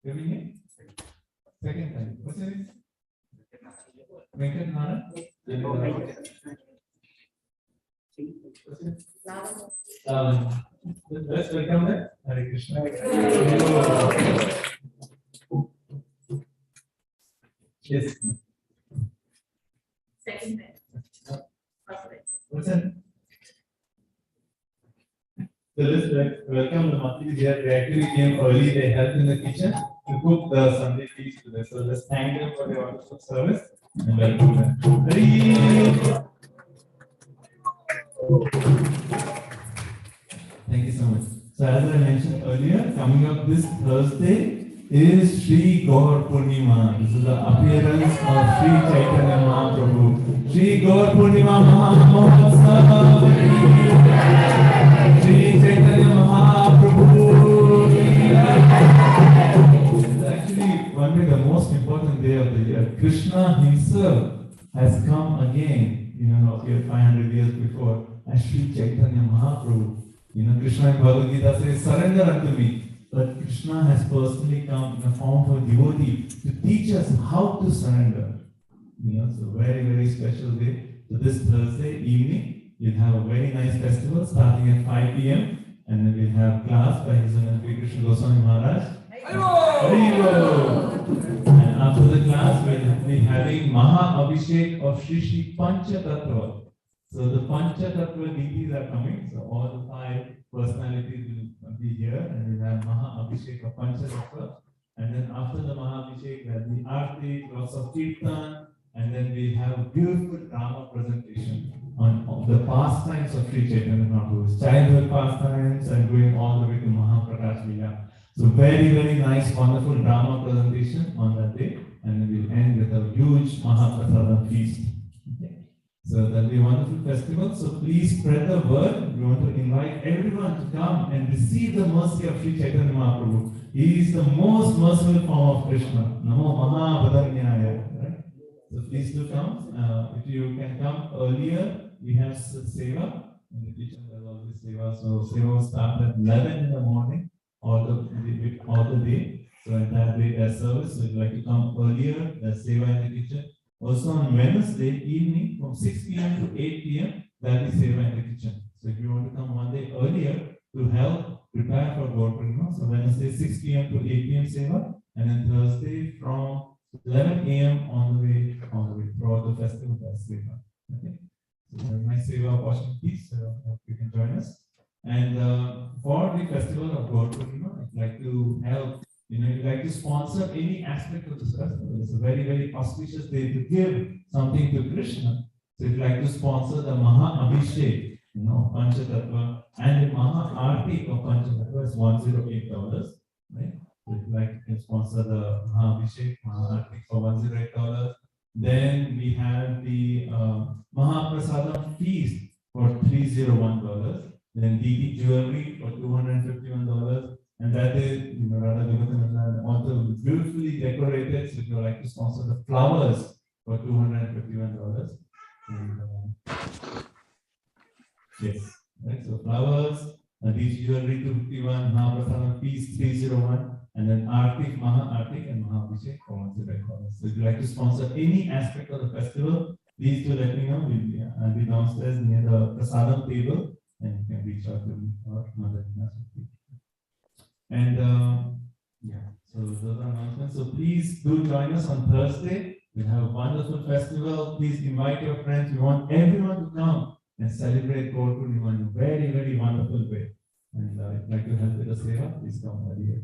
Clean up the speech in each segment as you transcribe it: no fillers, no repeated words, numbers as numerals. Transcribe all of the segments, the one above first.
Coming in? Second time. What's your name? Venkat Nara? Let's welcome them. Hare Krishna. Yes. Second time. What's that? So let's welcome the Matis here. They actually came early. They helped in the kitchen to cook the Sunday feast today. So let's thank them for their wonderful service and welcome them. Thank you so much. So as I mentioned earlier, coming up this Thursday is Sri Gaur Purnima. This is the appearance of Sri Chaitanya Mahaprabhu. Sri Gaur Purnima Mahamahotsav. Sri Chaitanya Mahaprabhu. It's actually one day the most important day of the year. Krishna himself has come again, 500 years before, as Sri Chaitanya Mahaprabhu. Krishna in Bhagavad Gita says, surrender unto me. But Krishna has personally come in the form of a devotee to teach us how to surrender. So very, very special day. So this Thursday evening, we'll have a very nice festival starting at 5 p.m. and then we'll have class by His Holiness Bir Krishna Goswami Maharaj. And after the class, we'll be having Maha Abhishek of Shri Shri Pancha Tattva. So the Pancha Tattva deities are coming. So all the 5 personalities will be here and we'll have Maha Abhishek of Pancha Tattva. And then after the Maha Abhishek, there'll be Aarti, lots of Kirtan, and then we'll have a beautiful drama presentation on the pastimes of Sri Chaitanya Mahaprabhu's childhood pastimes and going all the way to Mahaprakash Leela. So very, very nice, wonderful drama presentation on that day, and then we'll end with a huge Mahaprasadam feast. Okay. So that'll be a wonderful festival. So please spread the word. We want to invite everyone to come and receive the mercy of Sri Chaitanya Mahaprabhu. He is the most merciful form of Krishna. Namo Mahabhadanyaya. Right? So please do come. If you can come earlier, we have Seva. In the kitchen, there's always Seva. So Seva will start at 11 in the morning, all the day. So at that day, there's service. So if you'd like to come earlier, there's Seva in the kitchen. Also on Wednesday evening from 6 p.m. to 8 p.m., there'll be Seva in the kitchen. So if you want to come one day earlier to help prepare for Gaur Purnima, so Wednesday 6 p.m. to 8 p.m. Seva, and then Thursday from 11 a.m. on the way throughout the festival as Seva. Okay. So we have nice Seva opportunities, so hope you can join us. And for the festival of Gaur Purnima, I'd like to help. You'd like to sponsor any aspect of this festival. It's a very, very auspicious day to give something to Krishna. So if you'd like to sponsor the Maha Abhishek, Pancha Tattva, and the Maha Aarti of Pancha Tattva is $108, right? So if you'd like to sponsor the Maha Abhishek, Maha Aarti for $108. Then we have the Mahaprasadam feast for $301. Then DD jewelry for $251. And that is, also beautifully decorated. So if you like to sponsor the flowers for $251. And, yes, right. So flowers, these jewelry 251, Mahaprasadam feast 301, and then Artik, Maha Artik, and Mahabhishek for $108. So if you like to sponsor any aspect of the festival, please do let me know. We'll be downstairs near the Prasadam table, and you can reach out to me or Mother Nina. And so those are announcements. So please do join us on Thursday. We'll have a wonderful festival. Please invite your friends. We want everyone to come and celebrate Gaur Purnima in a very, very wonderful way. And if you'd like to help with the seva, please come earlier.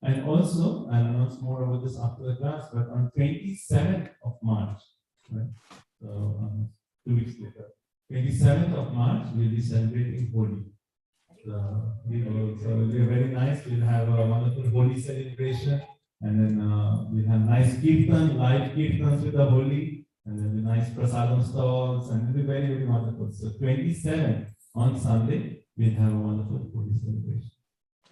And also, I'll announce more about this after the class, but on 27th of March, right? So 2 weeks later, 27th of March, we'll be celebrating Holi. So it will be very nice. We'll have a wonderful Holi celebration, and then we'll have nice kirtan, live kirtans with the Holi, and then the nice prasadam stalls, and it'll be very, very wonderful. So 27th on Sunday, we'll have a wonderful Holi celebration.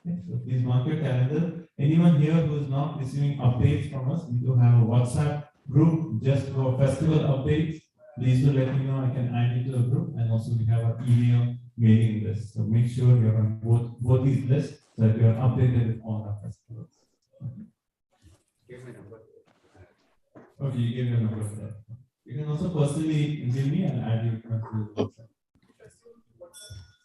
Okay, so please mark your calendar. Anyone here who is not receiving updates from us, we do have a WhatsApp group just for festival updates. Please do let me know. I can add you to the group, and also we have an email mailing list. So make sure you're on both these lists so that you're updated with all our festivals. Okay. Okay, you gave your number there. You can also personally give me and add you to the WhatsApp.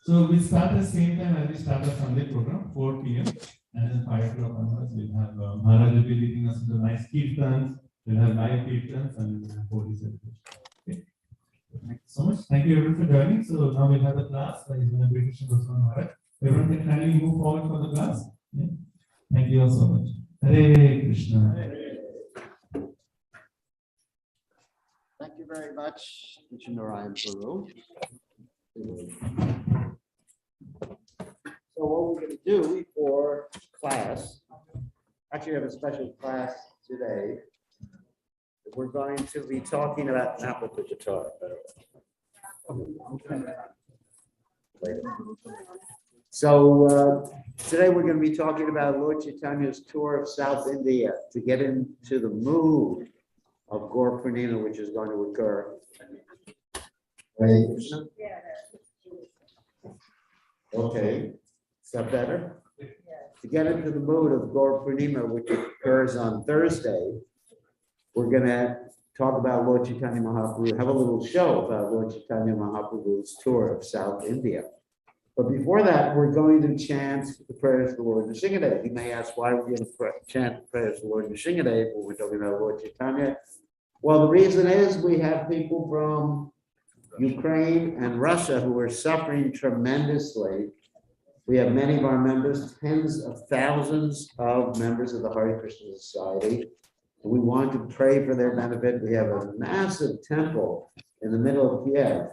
So we start the same time as we start the Sunday program, 4 p.m. And then 5 o'clock onwards, we'll have Maharaj will be leading us into nice kirtans, we'll have live kirtans, and we'll have holy celebration. Okay. Thank you so much. Thank you everyone for joining. So now we'll have the class by Bir Krishna Goswami Maharaj. Everyone can kindly move forward for the class. Yeah. Thank you all so much. Hare Krishna. Thank you very much, Narayan Guru. So what we're going to do for class, actually we have a special class today. We're going to be talking about, not with the guitar, later. So today we're going to be talking about Lord Chaitanya's tour of South India to get into the mood of Gaur Purnima, which is going to occur. Okay, is that better? To get into the mood of Gaur Purnima, which occurs on Thursday, we're going to talk about Lord Chaitanya Mahaprabhu, have a little show about Lord Chaitanya Mahaprabhu's tour of South India. But before that, we're going to chant the prayers of the Lord Nrsimhadev. You may ask why we're going to chant the prayers of the Lord Nrsimhadev when we're talking about Lord Chaitanya. Well, the reason is we have people from Ukraine and Russia who are suffering tremendously. We have many of our members, tens of thousands of members of the Hare Krishna Society. We want to pray for their benefit. We have a massive temple in the middle of Kiev.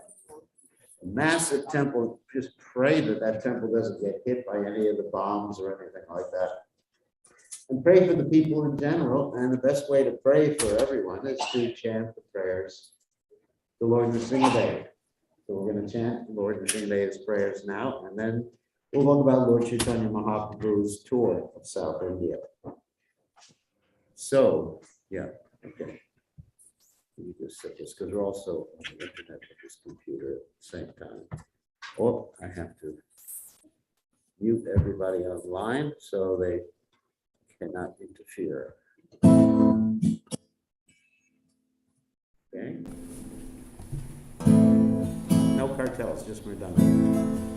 A massive temple. Just pray that that temple doesn't get hit by any of the bombs or anything like that. And pray for the people in general. And the best way to pray for everyone is to chant the prayers to Lord Nrsimhadev. So we're going to chant Lord Nrsimhadev's prayers now, and then we'll talk about Lord Chaitanya Mahaprabhu's tour of South India. So, yeah, okay. Let me just set this because we're also on the internet with this computer at the same time. Oh, I have to mute everybody online so they cannot interfere. Okay. No cartels, just redundant.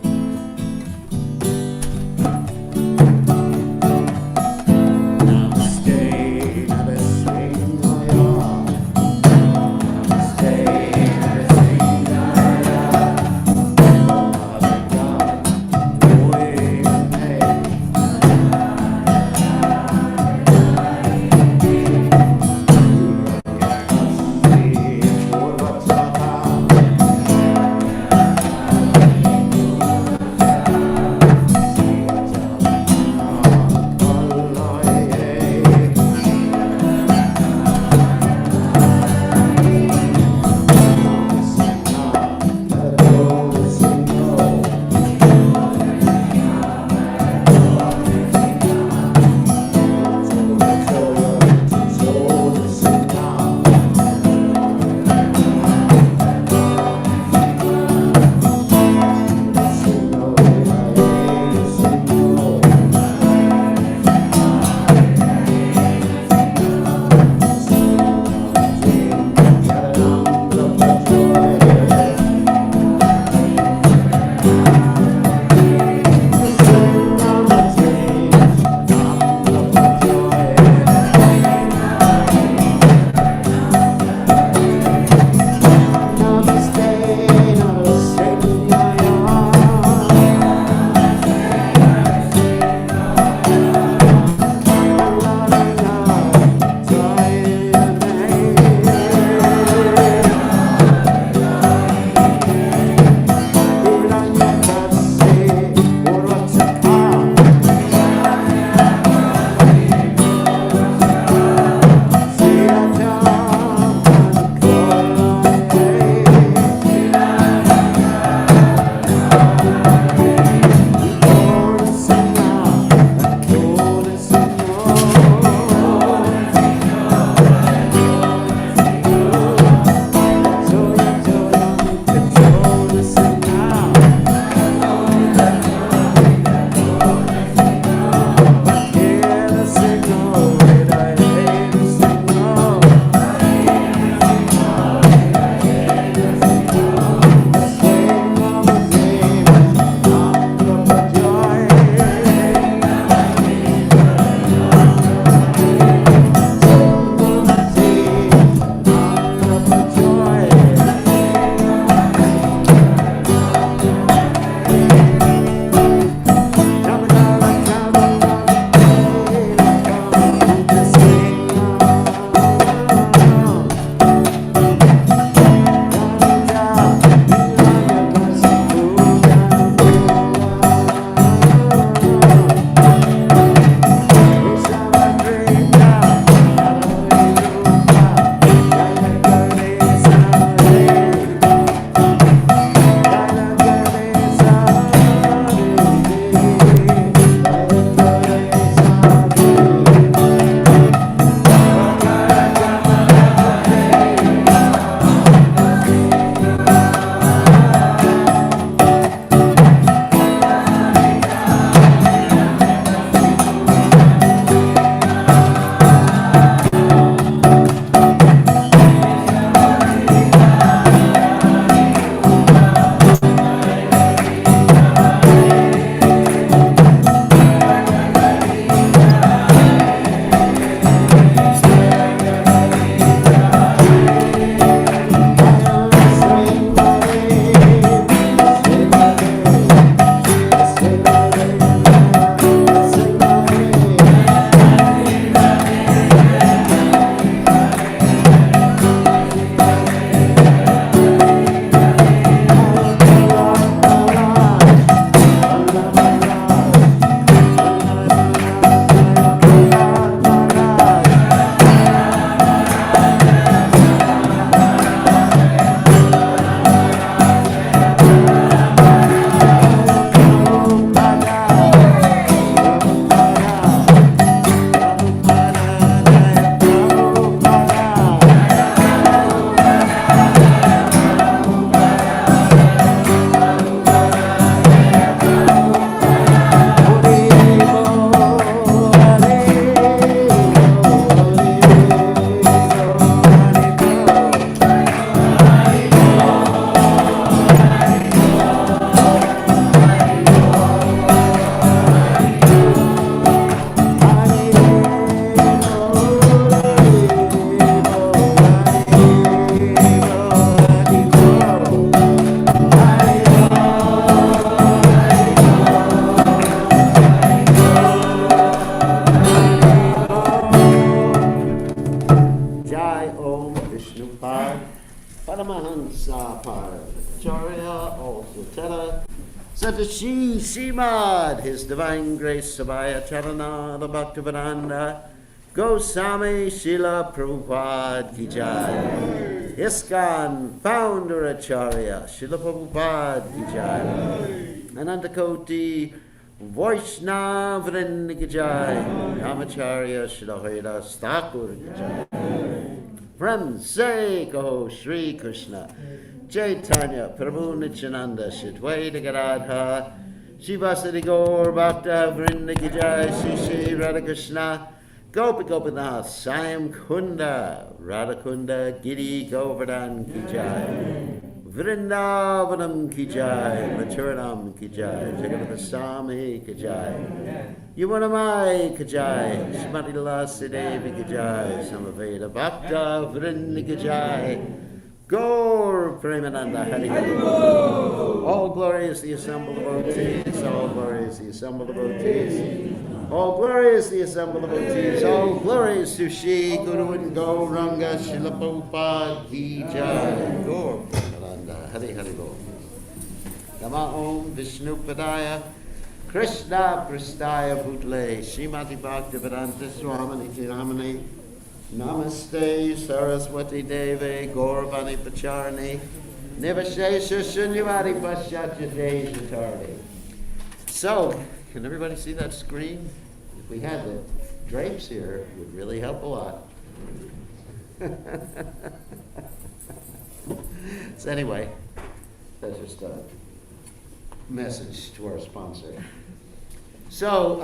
Satashi Simad, His Divine Grace Sabaya Charana, the Bhaktivedanta Goswami Srila Prabhupada Ki Jai. ISKCON Founder Acharya Srila Prabhupada Ki Jai. Anantakoti Vaishnava Vrinda Ki Jai. Ramacharya Srila Haridas Thakur Ki Jai. From Say Kaho Sri Krishna Chaitanya Prabhu Nityananda Shadwaita Garadha Shivasati Gaur Bhakta Vrinda Ki Jai. Shri Shri Radha Krishna Gopi Gopinath Sayam Kunda Radha Kunda Giri Govardhan Ki Jai. Vrindavanam Ki Jai. Mathuranam Ki Jai. Jagannath Swami Ki Jai. Yuvanamai Ki Jai. Shrimati Lasi Devi Ki Jai. Samaveda Bhakta Vrinda Ki Jai. Gaur Premananda Hari Hari. All glory is the assembled devotees. All glory is the assembled devotees. All glory is the assembled devotees. All glory is to Shri Guru and Gauranga Srila Prabhupada Ki Jai. Gaur Premananda Hari Hari Bol. Nama Om Vishnu Padaya Krishna Prastaya Bhutle Srimati Bhaktivedanta Swamini Kiramani Namaste Saraswati Devi Gauravani Pacharani Nivashesha Shunyavadi Paschatya Dejatardi. So, can everybody see that screen? If we had the drapes here, it would really help a lot. So anyway, that's just a message to our sponsor. So,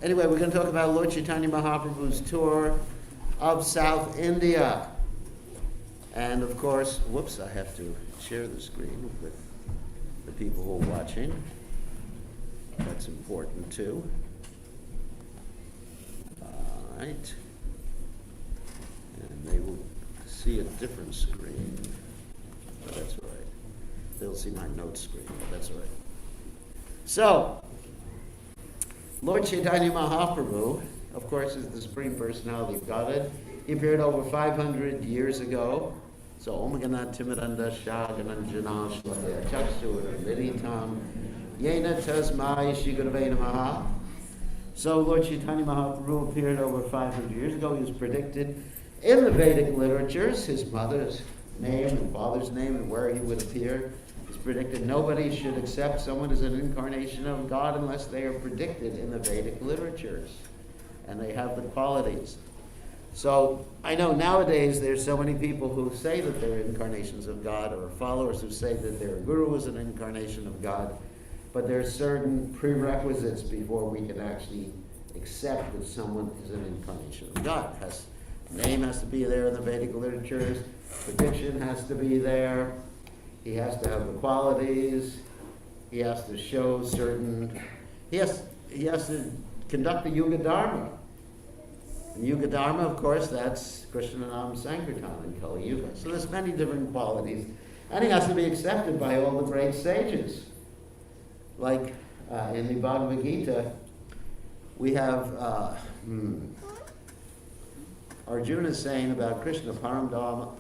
anyway, we're going to talk about Lord Chaitanya Mahaprabhu's tour of South India. And of course, whoops, I have to share the screen with the people who are watching. That's important too. All right. And they will see a different screen. But that's all right. They'll see my notes screen, but that's all right. So, Lord Chaitanya Mahaprabhu, of course, is the Supreme Personality of Godhead. He appeared over 500 years ago. So, Omagana Timiranda Shagananjana Shlaya Chaksur Viditam Yena Tasmai Shigurave Namaha. So, Lord Chaitanya Mahaprabhu appeared over 500 years ago. He was predicted in the Vedic literatures, his mother's name and father's name and where he would appear. It's predicted nobody should accept someone as an incarnation of God unless they are predicted in the Vedic literatures and they have the qualities. So I know nowadays there's so many people who say that they're incarnations of God, or followers who say that their guru is an incarnation of God, but there are certain prerequisites before we can actually accept that someone is an incarnation of God. Name has to be there in the Vedic literatures, prediction has to be there, he has to have the qualities, he has to show certain, he has to conduct the Yuga Dharma. And Yuga Dharma, of course, that's Krishna Nam Sankirtan in Kali Yuga. So there's many different qualities. And he has to be accepted by all the great sages. Like in the Bhagavad Gita, we have Arjuna saying about Krishna, Param Dhamma,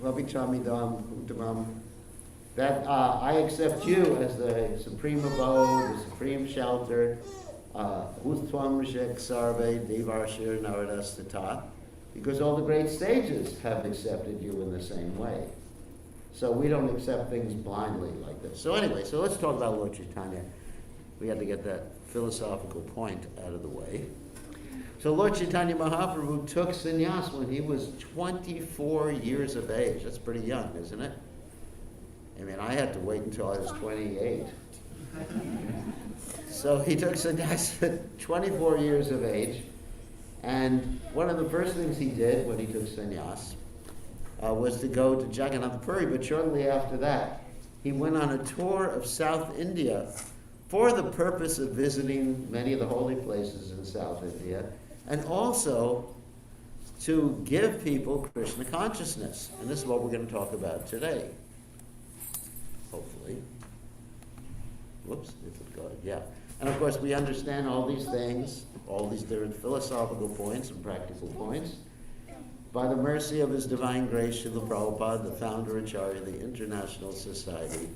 Vavichami Dham Uttamam, that I accept you as the supreme abode, the supreme shelter, Utthvam Rishek Sarve Devarshir Naradastata, because all the great sages have accepted you in the same way. So we don't accept things blindly like this. So anyway, so let's talk about Lord Chaitanya. We had to get that philosophical point out of the way. So Lord Chaitanya Mahaprabhu took sannyas when he was 24 years of age. That's pretty young, isn't it? I mean, I had to wait until I was 28. So he took sannyas at 24 years of age. And one of the first things he did when he took sannyas was to go to Jagannath Puri. But shortly after that, he went on a tour of South India for the purpose of visiting many of the holy places in South India, and also to give people Krishna consciousness. And this is what we're going to talk about today, hopefully. Whoops, if it goes, yeah. And of course, we understand all these things, all these different philosophical points and practical points, by the mercy of His Divine Grace, Srila Prabhupada, the founder Acharya of the International Society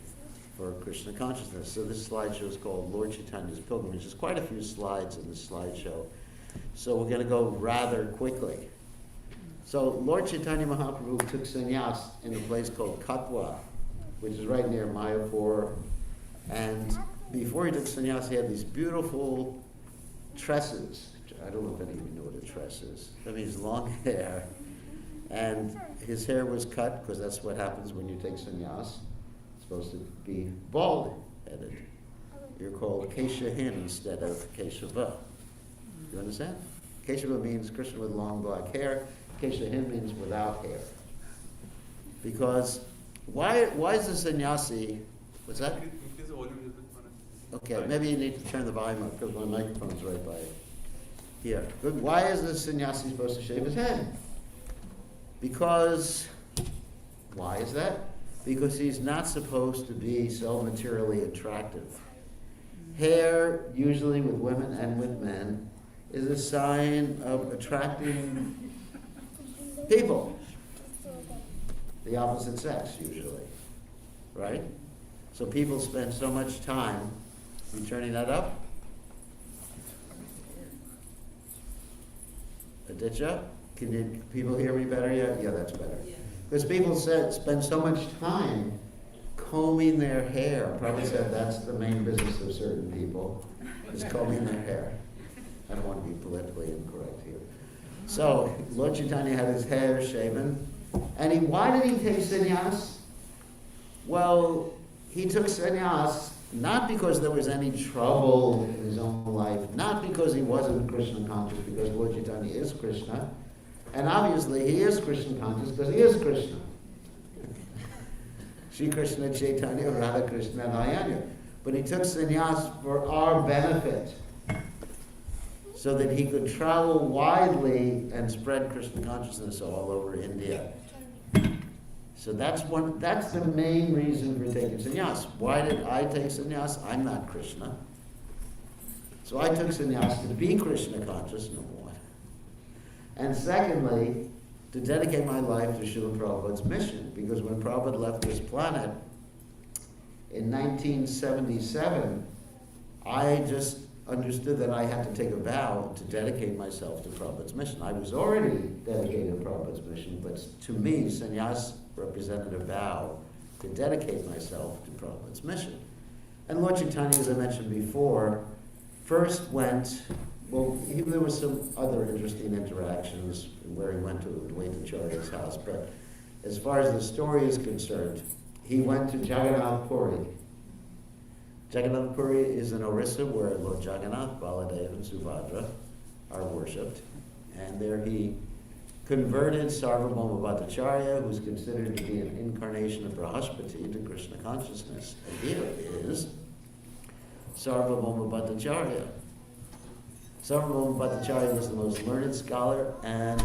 for Krishna consciousness. So this slideshow is called Lord Chaitanya's Pilgrimage. There's quite a few slides in this slideshow. So we're going to go rather quickly. So Lord Chaitanya Mahaprabhu took sannyas in a place called Katwa, which is right near Mayapur. And before he took sannyas, he had these beautiful tresses. I don't know if any of you know what a tress is. That means long hair. And his hair was cut, because that's what happens when you take sannyas. It's supposed to be bald-headed. You're called Keshahin instead of Keshava. You understand? Keshava means Krishna with long black hair. Keshahin means without hair. Because why is the sannyasi, what's that? Okay, maybe you need to turn the volume up because my microphone's right by here. Good. Why is the sannyasi supposed to shave his head? Because, why is that? Because he's not supposed to be so materially attractive. Hair, usually with women and with men, is a sign of attracting people. The opposite sex, usually. Right? So people spend so much time. You turning that up? Aditya? Can people hear me better yet? Yeah, that's better. Because people spend so much time combing their hair. Probably said that's the main business of certain people, is combing their hair. I don't want to be politically incorrect here. So, Lord Chaitanya had his hair shaven. And why did he take sannyas? Well, he took sannyas not because there was any trouble in his own life, not because he wasn't Krishna conscious, because Lord Chaitanya is Krishna. And obviously he is Krishna conscious because he is Krishna. Shri Krishna Chaitanya Radha Krishna Nayanya. But he took sannyas for our benefit, so that he could travel widely and spread Krishna consciousness all over India. So that's the main reason for taking sannyas. Why did I take sannyas? I'm not Krishna. So I took sannyas to be Krishna conscious, number one. And secondly, to dedicate my life to Srila Prabhupada's mission. Because when Prabhupada left this planet in 1977, I just understood that I had to take a vow to dedicate myself to Prabhupada's mission. I was already dedicated to Prabhupada's mission, but to me, sannyas represented a vow to dedicate myself to Prabhupada's mission. And Lord Chaitanya, as I mentioned before, first went, there was some other interesting interactions where he went to Advaitacharya's house, but as far as the story is concerned, he went to Jagannath Puri. Jagannath Puri is in Orissa where Lord Jagannath, Baladev, and Subhadra are worshipped. And there he converted Sarvabhauma Bhattacharya, who's considered to be an incarnation of Brahaspati, to Krishna consciousness. And here is Sarvabhauma Bhattacharya. Sarvabhauma Bhattacharya was the most learned scholar, and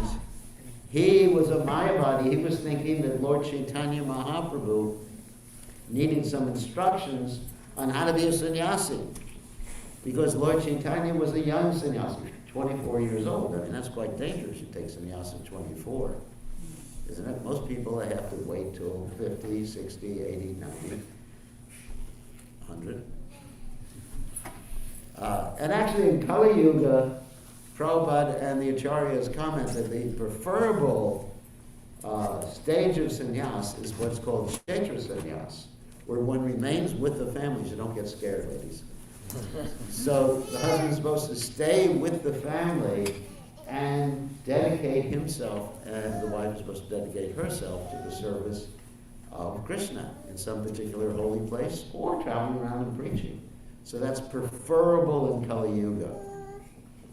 he was a Mayavadi. He was thinking that Lord Chaitanya Mahaprabhu needed some instructions on how to be a sannyasi, because Lord Chaitanya was a young sannyasi, 24 years old. I mean, that's quite dangerous. You take sannyas at 24, isn't it? Most people have to wait till 50, 60, 80, 90, 100. And actually in Kali Yuga, Prabhupada and the Acharyas comment that the preferable stage of sannyas is what's called kshetra sannyas, where one remains with the families. You don't get scared, ladies. So the husband is supposed to stay with the family and dedicate himself, and the wife is supposed to dedicate herself to the service of Krishna in some particular holy place or traveling around and preaching. So that's preferable in Kali Yuga.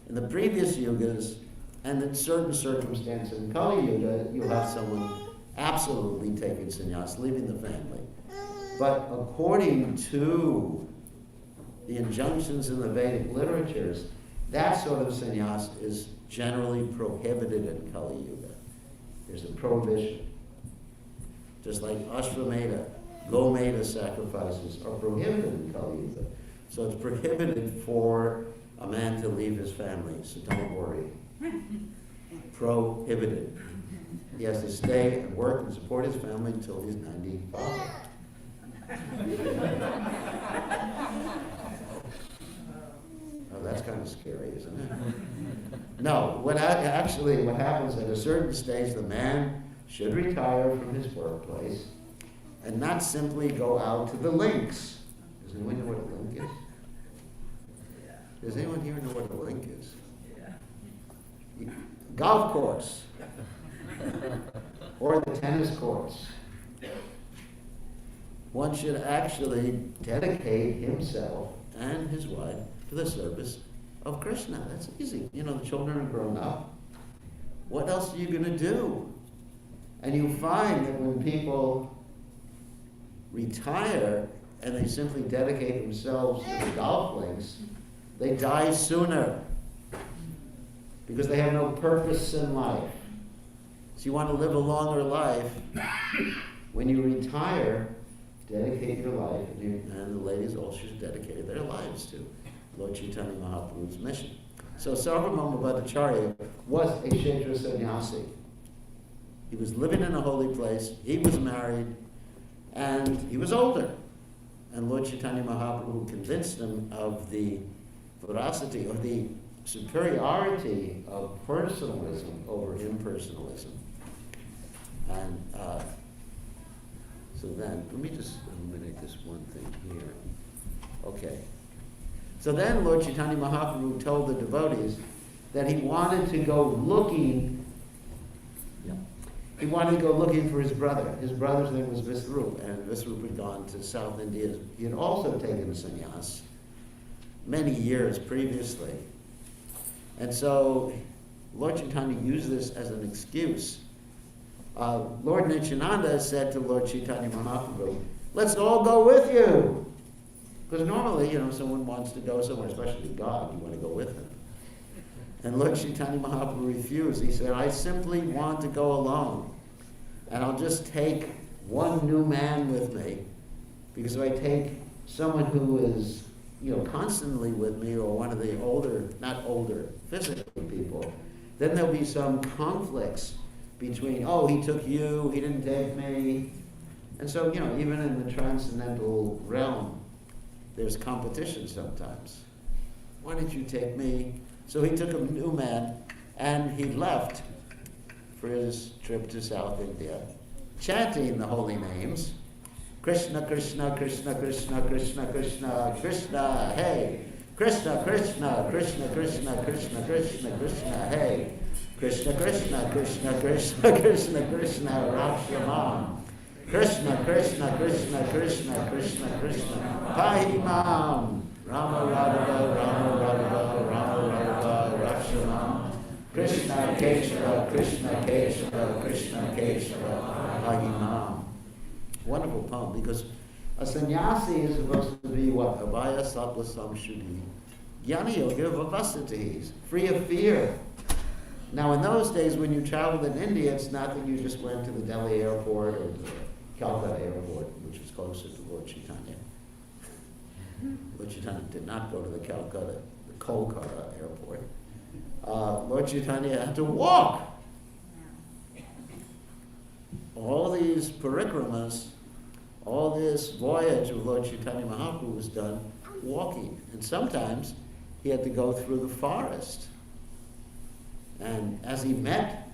In the previous yugas, and in certain circumstances in Kali Yuga, you'll have someone absolutely taking sannyas, leaving the family. But according to the injunctions in the Vedic literatures, that sort of sannyas is generally prohibited in Kali Yuga. There's a prohibition. Just like Ashvamedha, Gomedha sacrifices are prohibited in Kali Yuga. So it's prohibited for a man to leave his family, so don't worry. Prohibited. He has to stay and work and support his family until he's 95. Oh, that's kind of scary, isn't it? No, what happens at a certain stage, the man should retire from his workplace and not simply go out to the links. Does anyone know what a link is? Does anyone here know what a link is? Golf course or the tennis courts. One should actually dedicate himself and his wife to the service of Krishna. That's easy. You know, the children are grown up. What else are you going to do? And you find that when people retire and they simply dedicate themselves to the golf links, they die sooner because they have no purpose in life. So you want to live a longer life. When you retire, dedicate your life, and the ladies all should dedicate their lives to Lord Chaitanya Mahaprabhu's mission. So Sarvabhauma Bhattacharya was a Kshetra sannyasi. He was living in a holy place, he was married, and he was older. And Lord Chaitanya Mahaprabhu convinced him of the veracity or the superiority of personalism over impersonalism. And so then, let me just eliminate this one thing here. Okay. So then Lord Chaitanya Mahaprabhu told the devotees that he wanted to go looking. He wanted to go looking for his brother. His brother's name was Visvarupa, and Visvarupa had gone to South India. He had also taken a sannyas many years previously. And so Lord Chaitanya used this as an excuse. Lord Nityananda said to Lord Chaitanya Mahaprabhu, let's all go with you. Because normally, you know, someone wants to go somewhere, especially God, you want to go with him. And Lord Chaitanya Mahaprabhu refused. He said, I simply want to go alone. And I'll just take one new man with me. Because if I take someone who is, you know, constantly with me, or one of the older, not older, physically people, then there'll be some conflicts between, oh, he took you, he didn't take me. And so, you know, even in the transcendental realm, there's competition sometimes. Why didn't you take me? So he took a new man, and he left for his trip to South India, chanting the holy names. Krishna, Krishna, Krishna, Krishna, Krishna, Krishna, Krishna, hey. Krishna, Krishna, Krishna, Krishna, Krishna, Krishna, Krishna, hey. Krishna, Krishna, Krishna, Krishna, Krishna, Krishna, Rakshama. Krishna, Krishna, Krishna, Krishna, Krishna, Krishna, Pahimam. Rama Radha, Rama Radha, Rama Radha, Rakshama. Krishna Keshava, Krishna Keshava, Krishna Keshava, Pahimam. Wonderful poem, because a sannyasi is supposed to be what? Abhaya Sattva Samshuddhi. Jnana Yoga Vavasati, free of fear. Now in those days when you traveled in India, it's not that you just went to the Delhi airport or the Calcutta airport, which is closer to Lord Chaitanya. Lord Chaitanya did not go to the Calcutta, the Kolkata airport. Lord Chaitanya had to walk. All these parikramas, all this voyage of Lord Chaitanya Mahaprabhu was done walking. And sometimes he had to go through the forest. And as he met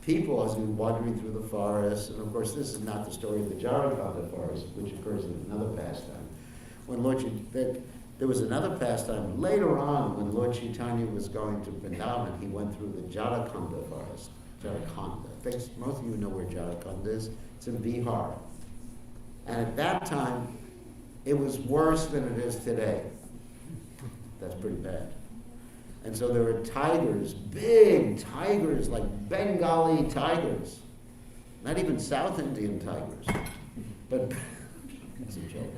people, as he was wandering through the forest, and of course this is not the story of the Jharkhanda forest, which occurs in another pastime. When there was another pastime later on when Lord Chaitanya was going to Vrindavan, he went through the Jharkhanda forest. Jharkhanda. I think most of you know where Jharkhand is. It's in Bihar. And at that time, it was worse than it is today. That's pretty bad. And so there were tigers, big tigers, like Bengali tigers. Not even South Indian tigers. But, that's a joke.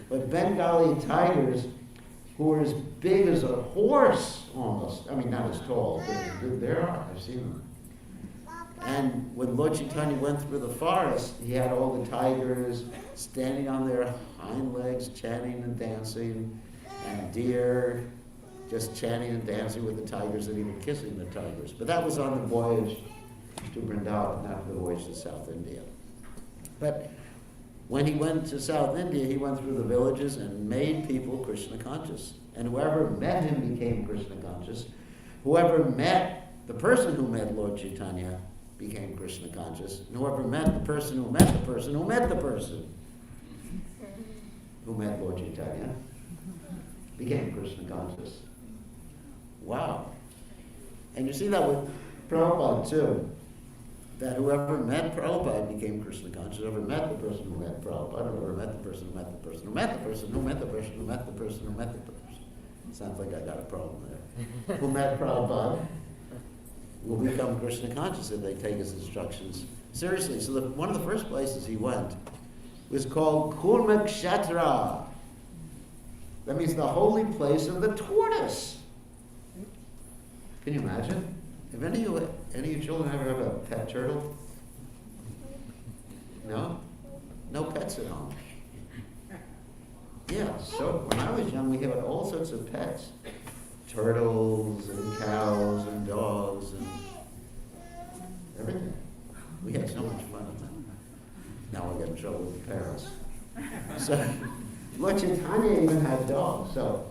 But Bengali tigers who were as big as a horse almost. I mean, not as tall, but there are, I've seen them. And when Lord Chaitanya went through the forest, he had all the tigers standing on their hind legs, chanting and dancing, and deer just chanting and dancing with the tigers and even kissing the tigers. But that was on the voyage to Vrindavan, not the voyage to South India. But When he went to South India, he went through the villages and made people Krishna conscious. And whoever met him became Krishna conscious. Whoever met the person who met Lord Chaitanya became Krishna conscious. And whoever met the person who met the person who met the person who met Lord Chaitanya became Krishna conscious. Wow. And you see that with Prabhupada too. That whoever met Prabhupada became Krishna conscious. Whoever met the person who met Prabhupada, whoever met the person who met the person who met the person who met the person who met the person who met the person. Sounds like I got a problem there. Who met Prabhupada will become Krishna conscious if they take his instructions seriously. So one of the first places he went was called Kurmakshatra. That means the holy place of the tortoise. Can you imagine? Have any of you children ever have a pet turtle? No? No pets at home. Yeah, so when I was young, we had all sorts of pets. Turtles and cows and dogs and everything. We had so much fun with them. Now I get in trouble with the parents. So, Lord Chaitanya even had dogs. So,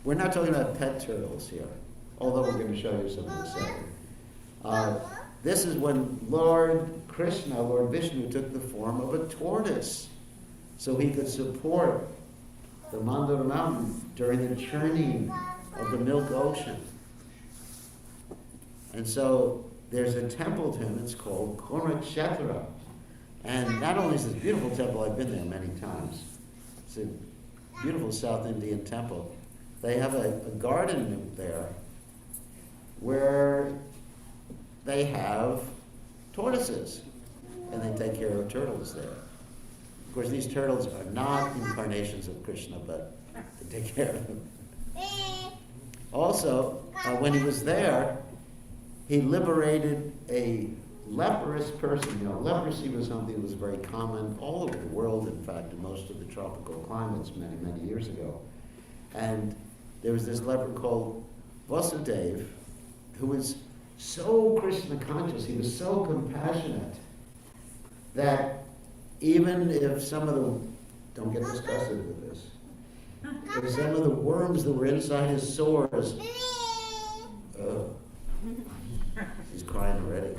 we're not talking about pet turtles here, although we're going to show you some in a second. This is when Lord Krishna, Lord Vishnu, took the form of a tortoise so he could support the Mandara mountain during the churning of the milk ocean. And so there's a temple to him, it's called Kurmakshatra. And not only is this beautiful temple, I've been there many times. It's a beautiful South Indian temple. They have a garden there where they have tortoises, and they take care of turtles there. Of course, these turtles are not incarnations of Krishna, but they take care of them. Also, when he was there, he liberated a leprous person. You know, leprosy was something that was very common all over the world, in fact, in most of the tropical climates many, many years ago. And there was this leper called Vasudev, who was so Krishna conscious, he was so compassionate, that even if some of the, don't get disgusted with this, if some of the worms that were inside his sores, he's crying already,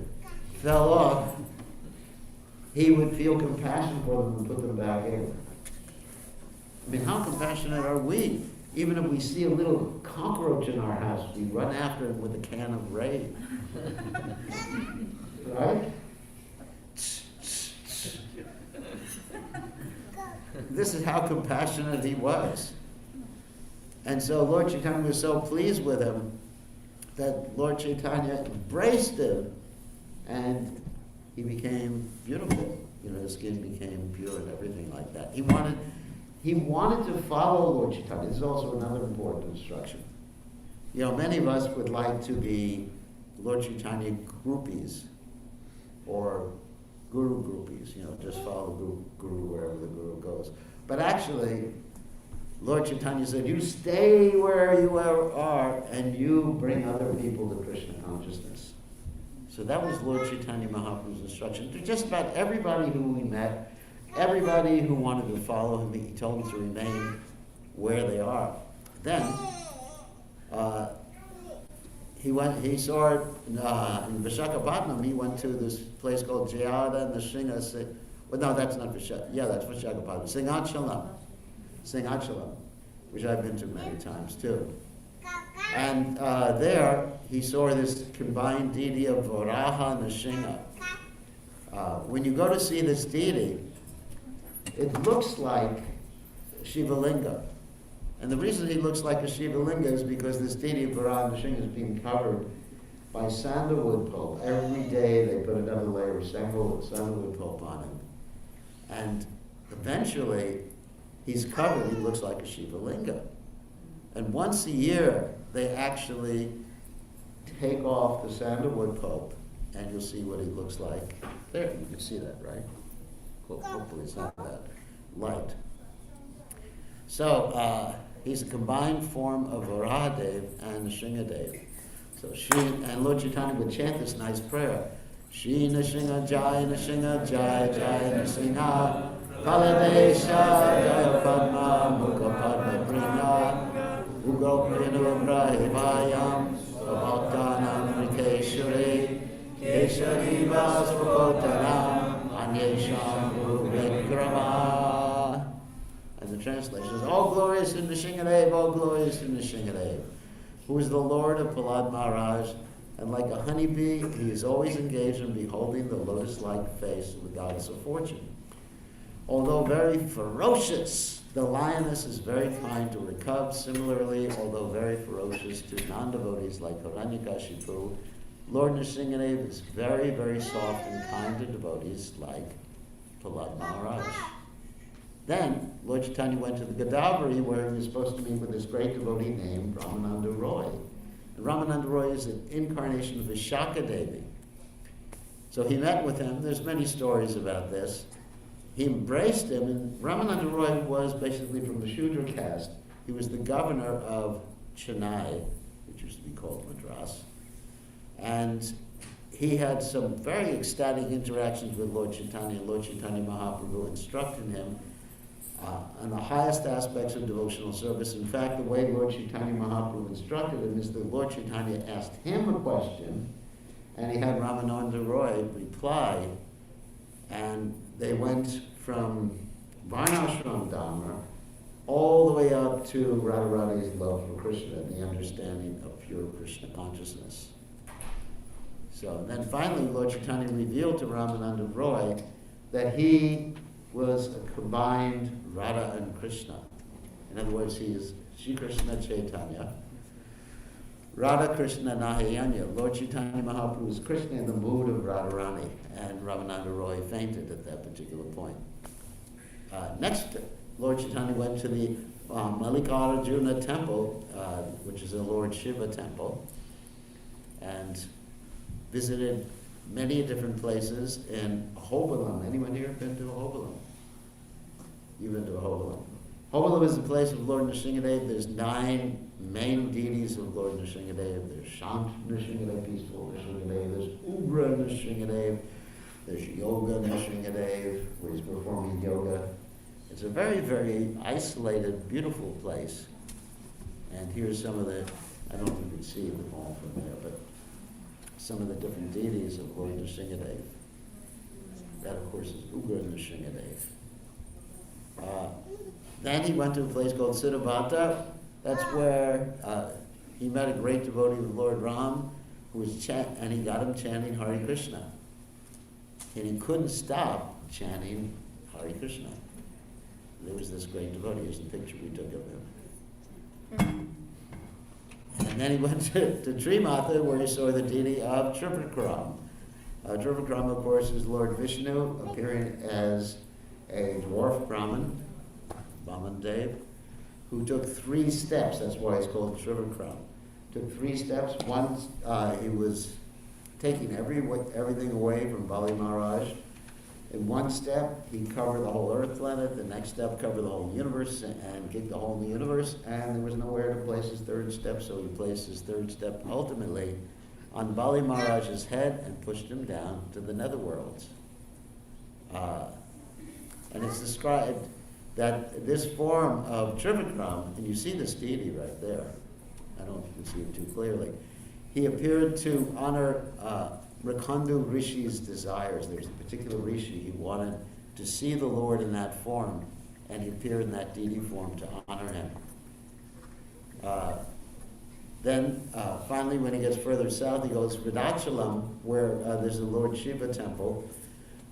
fell off, he would feel compassion for them and put them back in. I mean, how compassionate are we? Even if we see a little cockroach in our house, we run after it with a can of rain. Right? This is how compassionate he was. And so Lord Chaitanya was so pleased with him that Lord Chaitanya embraced him and he became beautiful. You know, his skin became pure and everything like that. He wanted to follow Lord Chaitanya. This is also another important instruction. You know, many of us would like to be Lord Chaitanya groupies or guru groupies, you know, just follow the guru wherever the guru goes. But actually, Lord Chaitanya said, you stay where you are and you bring other people to Krishna consciousness. So that was Lord Chaitanya Mahaprabhu's instruction to just about everybody who we met, everybody who wanted to follow him. He told them to remain where they are. Then, he saw it in Visakhapatnam. He went to this place called Jayada Nrsinga. Well, no, that's not Visakhapatnam. Yeah, that's Visakhapatnam. Singhachalam, which I've been to many times too. And there, he saw this combined deity of Varaha and Nrsinga. When you go to see this deity, it looks like Shivalinga. And the reason he looks like a Shivalinga is because this deity of Varaha and Nrsinga is being covered by sandalwood pulp. Every day they put another layer of sandalwood pulp on him. And eventually, he's covered, he looks like a Shivalinga. And once a year, they actually take off the sandalwood pulp, and you'll see what he looks like. There, you can see that, right? Well, hopefully it's not that light. So, he's a combined form of Varahadev and Nrsingadev. So and Lord Chaitanya would chant this nice prayer. Shri Nrsinga Jai Nrsinga Jai Jai Nrsinga Paladesha Jaya Padma Mukha Padma Prina Ugo Prinu Brahivayam Bhaktanam Rikeshwari Keshari Vasvakotaram Anyesham Guru Vikrama. And the translation is, all glorious in Nishingadev, all glorious in Nishingadev, who is the Lord of Prahlad Maharaj, and like a honeybee, he is always engaged in beholding the lotus-like face of the goddess of fortune. Although very ferocious, the lioness is very kind to her cubs. Similarly, although very ferocious to non-devotees like Hiranyakashipu, Lord Nrsimhadev is very, very soft and kind to devotees like Prahlad Maharaj. Then, Lord Chaitanya went to the Godavari, where he was supposed to meet with this great devotee named Ramananda Roy. And Ramananda Roy is an incarnation of Vishaka Devi. So he met with him. There's many stories about this. He embraced him, and Ramananda Roy was basically from the Shudra caste. He was the governor of Chennai, which used to be called Madras. And he had some very ecstatic interactions with Lord Chaitanya. Lord Chaitanya Mahaprabhu instructed him on the highest aspects of devotional service. In fact, the way Lord Chaitanya Mahaprabhu instructed him is that Lord Chaitanya asked him a question, and he had Ramananda Roy reply, and they went from Varnashram Dharma all the way up to Radharani's love for Krishna and the understanding of pure Krishna consciousness. So then finally, Lord Chaitanya revealed to Ramananda Roy that he was a combined Radha and Krishna. In other words, he is Shri Krishna Chaitanya, Radha Krishna Nahayanya. Lord Chaitanya Mahaprabhu is Krishna in the mood of Radharani, and Ramananda Roy fainted at that particular point. Next, Lord Chaitanya went to the Mallikarjuna temple, which is a Lord Shiva temple, and visited many different places in Ahobilam. Anyone here been to Ahobilam? You've been to Ahobilam. Ahobilam is the place of Lord Nrsimhadev. There's 9 main deities of Lord Nrsimhadev. There's Shant Nrsimhadev, peaceful Nrsimhadev. There's Ugra Nrsimhadev. There's Yoga Nrsimhadev, where he's performing yoga. It's a very, very isolated, beautiful place. And here's some of the, I don't know if you can see them all from there, but some of the different deities of Lord Nrsimhadev. That, of course, is Ugra Nrsimhadev. Then he went to a place called Siddhavata. That's where he met a great devotee of Lord Ram, who was and he got him chanting Hare Krishna. And he couldn't stop chanting Hare Krishna. There was this great devotee. Here's the picture we took of him. And then he went to Trimatha, where he saw the deity of Tripakram. Tripakram, of course, is Lord Vishnu, appearing as a dwarf Brahman, Brahman Dev, who took 3 steps. That's why it's called Tripakram. Took 3 steps. One, he was taking everything away from Bali Maharaj. In one step, he covered the whole earth planet. The next step covered the whole universe and kicked the hole in the universe. And there was nowhere to place his 3rd step, so he placed his 3rd step ultimately on Bali Maharaj's head and pushed him down to the netherworlds. And it's described that this form of Tripakram, and you see this deity right there. I don't know if you can see it too clearly. He appeared to honor Rakandu Rishi's desires. There's a particular Rishi, he wanted to see the Lord in that form, and he appeared in that deity form to honor him. Then finally, when he gets further south, he goes to Vrindachalam, where there's a Lord Shiva temple,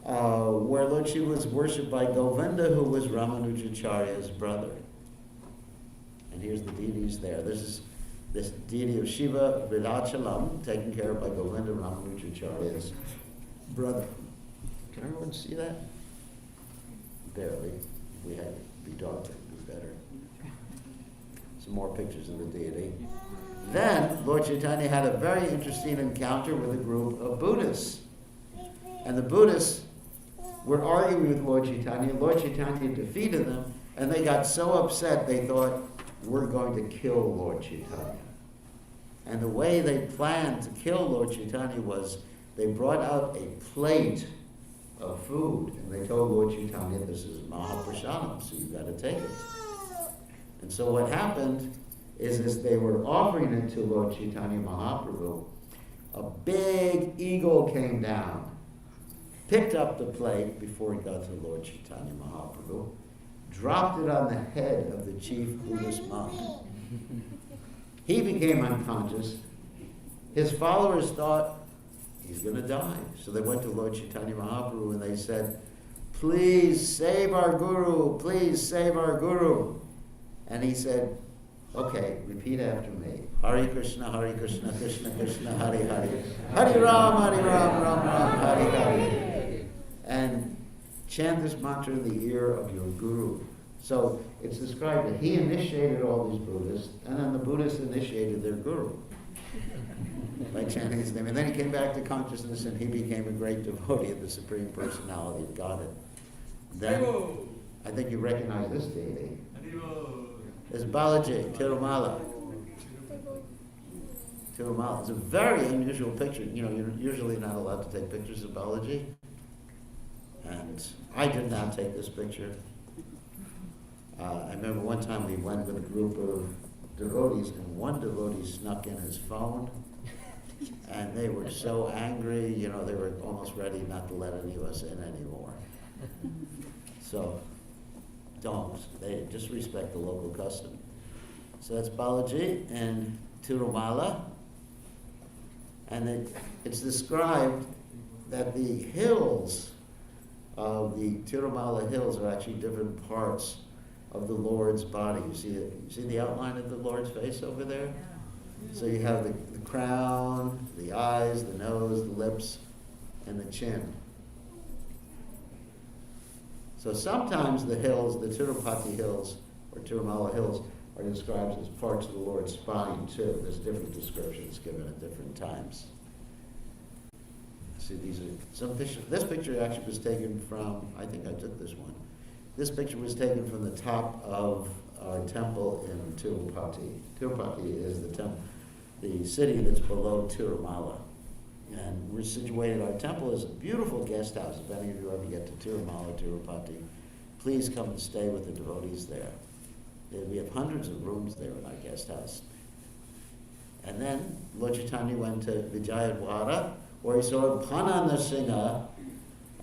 where Lord Shiva was worshipped by Govinda, who was Ramanujacharya's brother. And here's the deities there. This deity of Shiva, Vrindachalam, taken care of by Govinda, Ramanujacharya's brother. Can everyone see that? Barely. If we had it be darker, it'd be better. Some more pictures of the deity. Then, Lord Chaitanya had a very interesting encounter with a group of Buddhists. And the Buddhists were arguing with Lord Chaitanya. Lord Chaitanya defeated them, and they got so upset they thought, we're going to kill Lord Chaitanya. And the way they planned to kill Lord Chaitanya was they brought out a plate of food, and they told Lord Chaitanya, this is Mahaprasadam, so you got to take it. And so what happened is, as they were offering it to Lord Chaitanya Mahaprabhu, a big eagle came down, picked up the plate before he got to Lord Chaitanya Mahaprabhu, dropped it on the head of the chief Buddhist monk. He became unconscious. His followers thought he's going to die. So they went to Lord Chaitanya Mahaprabhu and they said, please save our Guru, please save our Guru. And he said, okay, repeat after me. Hare Krishna, Krishna Krishna, Hare Hare. Hare Ram, Ram Ram, Hare Hare. And chant this mantra in the ear of your Guru. So it's described that he initiated all these Buddhists, and then the Buddhists initiated their Guru by chanting his name. And then he came back to consciousness and he became a great devotee of the Supreme Personality of Godhead. Then, I think you recognize this deity. It's Balaji, Tirumala. Tirumala. It's a very unusual picture. You know, you're usually not allowed to take pictures of Balaji. And I did not take this picture. I remember one time we went with a group of devotees, and one devotee snuck in his phone, and they were so angry, you know, they were almost ready not to let any of us in anymore. So, don't. They just respect the local custom. So that's Balaji and Tirumala. And it's described that the hills of the Tirumala hills are actually different parts of the Lord's body. You see it? You see the outline of the Lord's face over there? So you have the crown, the eyes, the nose, the lips, and the chin. So sometimes the hills, the Tirupati hills, or Tirumala hills, are described as parts of the Lord's spine too. There's different descriptions given at different times. See, these are some pictures. This picture actually was taken from, I think I took this one. This picture was taken from the top of our temple in Tirupati. Tirupati is the city that's below Tirumala. And we're situated, our temple is a beautiful guest house. If any of you ever get to Tirumala, Tirupati, please come and stay with the devotees there. We have hundreds of rooms there in our guest house. And then Lord Chaitanya went to Vijayadwara, where he saw Pananasingha,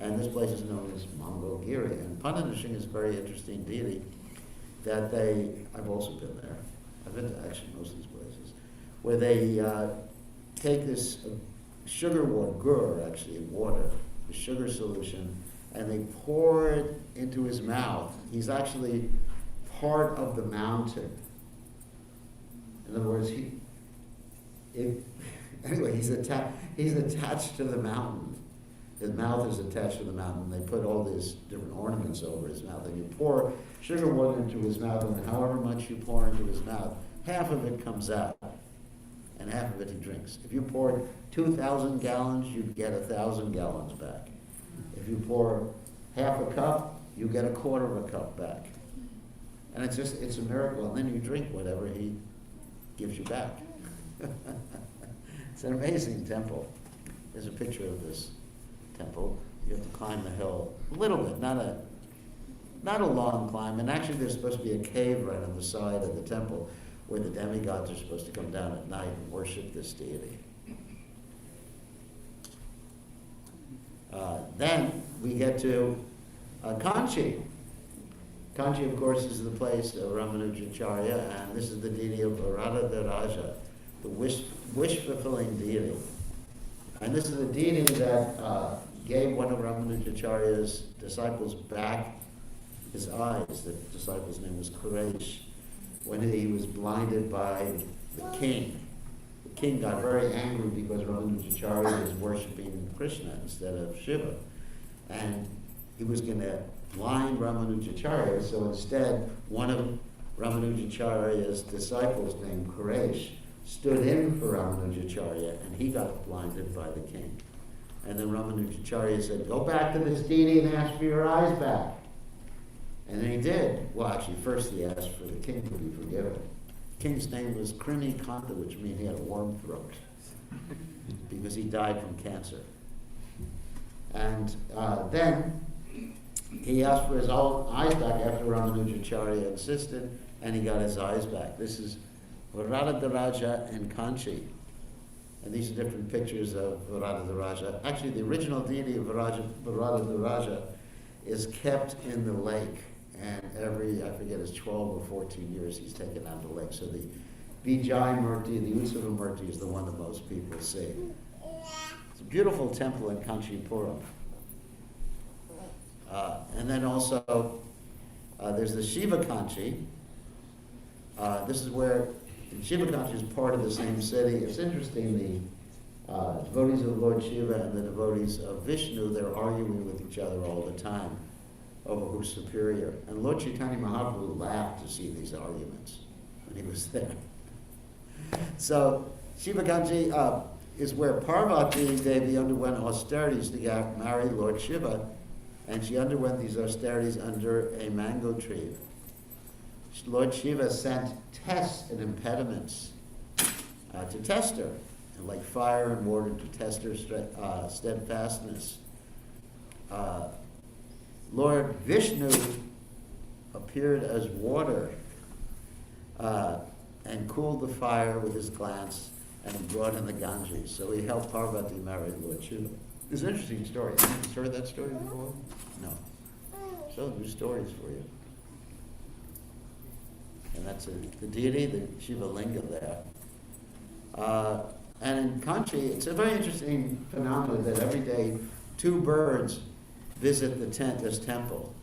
and this place is known as Mongolgiri. And Pananasingha is a very interesting deity that I've also been there. I've been to actually most of these places, where they take this sugar water, gur actually, water, the sugar solution, and they pour it into his mouth. He's actually part of the mountain. In other words, he's attached to the mountain. His mouth is attached to the mountain. They put all these different ornaments over his mouth, and you pour sugar water into his mouth, and however much you pour into his mouth, half of it comes out, and half of it he drinks. If you poured 2,000 gallons, you'd get 1,000 gallons back. If you pour half a cup, you get a quarter of a cup back. And it's a miracle. And then you drink whatever he gives you back. It's an amazing temple. There's a picture of this temple. You have to climb the hill a little bit, not a long climb. And actually there's supposed to be a cave right on the side of the temple where the demigods are supposed to come down at night and worship this deity. Then we get to Kanchi. Kanchi, of course, is the place of Ramanujacharya, and this is the deity of Radha Raja, the wish-fulfilling deity. And this is the deity that gave one of Ramanujacharya's disciples back his eyes. The disciple's name was Quraysh, when he was blinded by the king. The king got very angry because Ramanujacharya was worshiping Krishna instead of Shiva. And he was going to blind Ramanujacharya, so instead one of Ramanujacharya's disciples named Quraysh stood in for Ramanujacharya, and he got blinded by the king. And then Ramanujacharya said, go back to this deity and ask for your eyes back. And then he did. Well, actually, first he asked for the king to be forgiven. The king's name was Krimi Kanta, which means he had a warm throat, because he died from cancer. And then he asked for his own eyes back after Ramanujacharya insisted, and he got his eyes back. This is Varadaraja and Kanchi. And these are different pictures of Varadaraja. Actually, the original deity of Varadaraja is kept in the lake. And every, I forget, it's 12 or 14 years he's taken out of the lake. So the Vijay Murti, the Utsava Murti, is the one that most people see. It's a beautiful temple in Kanchipuram. And then also, there's the Shiva Kanchi. This is where Shiva Kanchi is part of the same city. It's interesting, the devotees of Lord Shiva and the devotees of Vishnu, they're arguing with each other all the time over who's superior. And Lord Chaitanya Mahaprabhu laughed to see these arguments when he was there. So Shiva Kanchi is where Parvati Devi underwent austerities to marry Lord Shiva, and she underwent these austerities under a mango tree. Lord Shiva sent tests and impediments to test her, like fire and water to test her steadfastness. Lord Vishnu appeared as water and cooled the fire with his glance, and he brought in the Ganges. So he helped Parvati marry Lord Shiva. It's an interesting story. Have you heard that story before? No. So new stories for you. And that's the deity, the Shiva Linga there. And in Kanchi, it's a very interesting phenomenon that every day 2 birds visit this temple.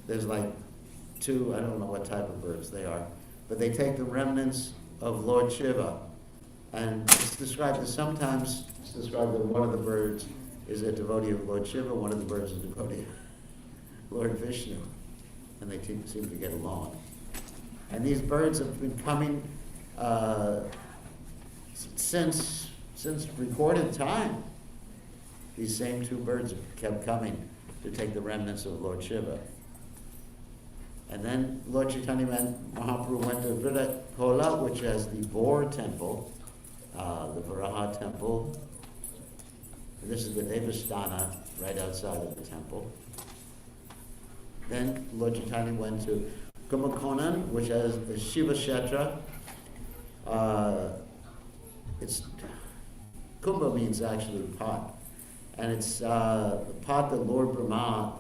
There's like 2, I don't know what type of birds they are, but they take the remnants of Lord Shiva. And it's described as sometimes it's described that one of the birds is a devotee of Lord Shiva, one of the birds is a devotee of Lord Vishnu. And they seem to get along. And these birds have been coming since recorded time. These same 2 birds have kept coming to take the remnants of Lord Shiva. And then Lord Chaitanya Mahaprabhu went to Vritakola, which has the Boar temple, the Varaha temple. And this is the Devasthana right outside of the temple. Then Lord Chaitanya went to Kumbhakonan, which has the Shiva Kshetra. Kumbha means actually pot. And it's the pot that Lord Brahma